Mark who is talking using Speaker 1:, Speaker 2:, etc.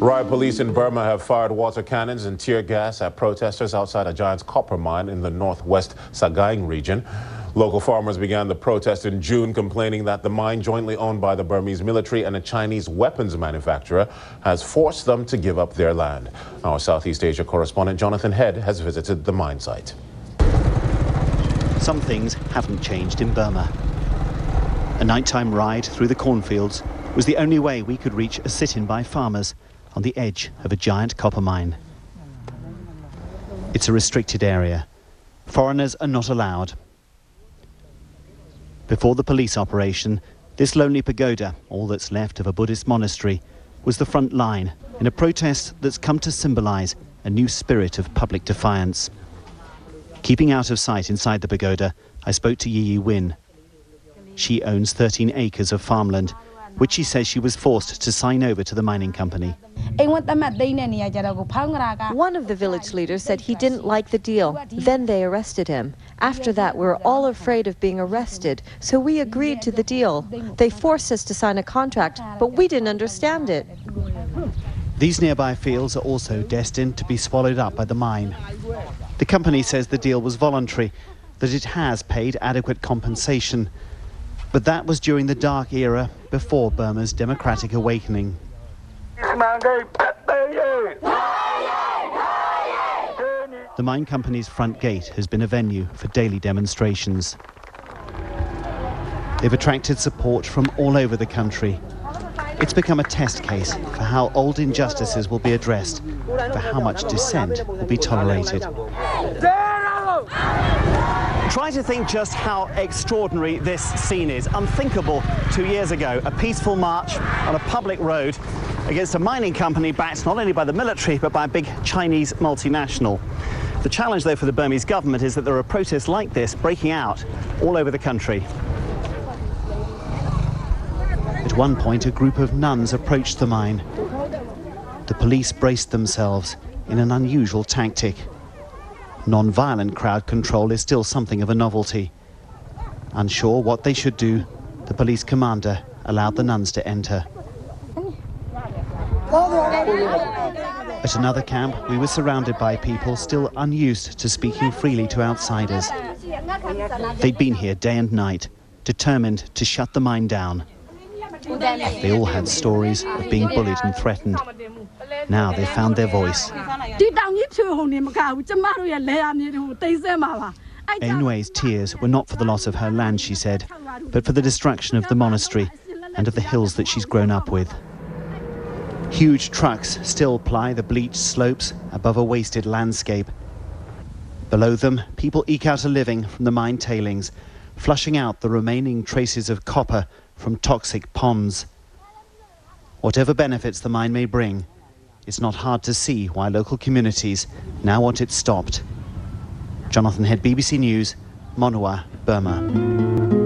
Speaker 1: Riot police in Burma have fired water cannons and tear gas at protesters outside a giant copper mine in the northwest Sagaing region. Local farmers began the protest in June, complaining that the mine, jointly owned by the Burmese military and a Chinese weapons manufacturer, has forced them to give up their land. Our Southeast Asia correspondent Jonathan Head has visited the mine site.
Speaker 2: Some things haven't changed in Burma. A nighttime ride through the cornfields was the only way we could reach a sit-in by farmers on the edge of a giant copper mine. It's a restricted area. Foreigners are not allowed. Before the police operation, this lonely pagoda, all that's left of a Buddhist monastery, was the front line in a protest that's come to symbolize a new spirit of public defiance. Keeping out of sight inside the pagoda, I spoke to Yi Win. She owns 13 acres of farmland, which she says she was forced to sign over to the mining company.
Speaker 3: One of the village leaders said he didn't like the deal. Then they arrested him. After that, we were all afraid of being arrested, so we agreed to the deal. They forced us to sign a contract, but we didn't understand it.
Speaker 2: These nearby fields are also destined to be swallowed up by the mine. The company says the deal was voluntary, that it has paid adequate compensation. But that was during the dark era before Burma's democratic awakening. The mine company's front gate has been a venue for daily demonstrations. They've attracted support from all over the country. It's become a test case for how old injustices will be addressed, for how much dissent will be tolerated. Try to think just how extraordinary this scene is. Unthinkable 2 years ago, a peaceful march on a public road against a mining company backed not only by the military but by a big Chinese multinational. The challenge, though, for the Burmese government is that there are protests like this breaking out all over the country. At one point, a group of nuns approached the mine. The police braced themselves in an unusual tactic. Non-violent crowd control is still something of a novelty. Unsure what they should do, the police commander allowed the nuns to enter. At another camp, we were surrounded by people still unused to speaking freely to outsiders. They'd been here day and night, determined to shut the mine down. They all had stories of being bullied and threatened. Now they found their voice. Ainway's tears were not for the loss of her land, she said, but for the destruction of the monastery and of the hills that she's grown up with. Huge trucks still ply the bleached slopes above a wasted landscape. Below them, people eke out a living from the mine tailings, flushing out the remaining traces of copper from toxic ponds. Whatever benefits the mine may bring, it's not hard to see why local communities now want it stopped. Jonathan Head, BBC News, Monua, Burma.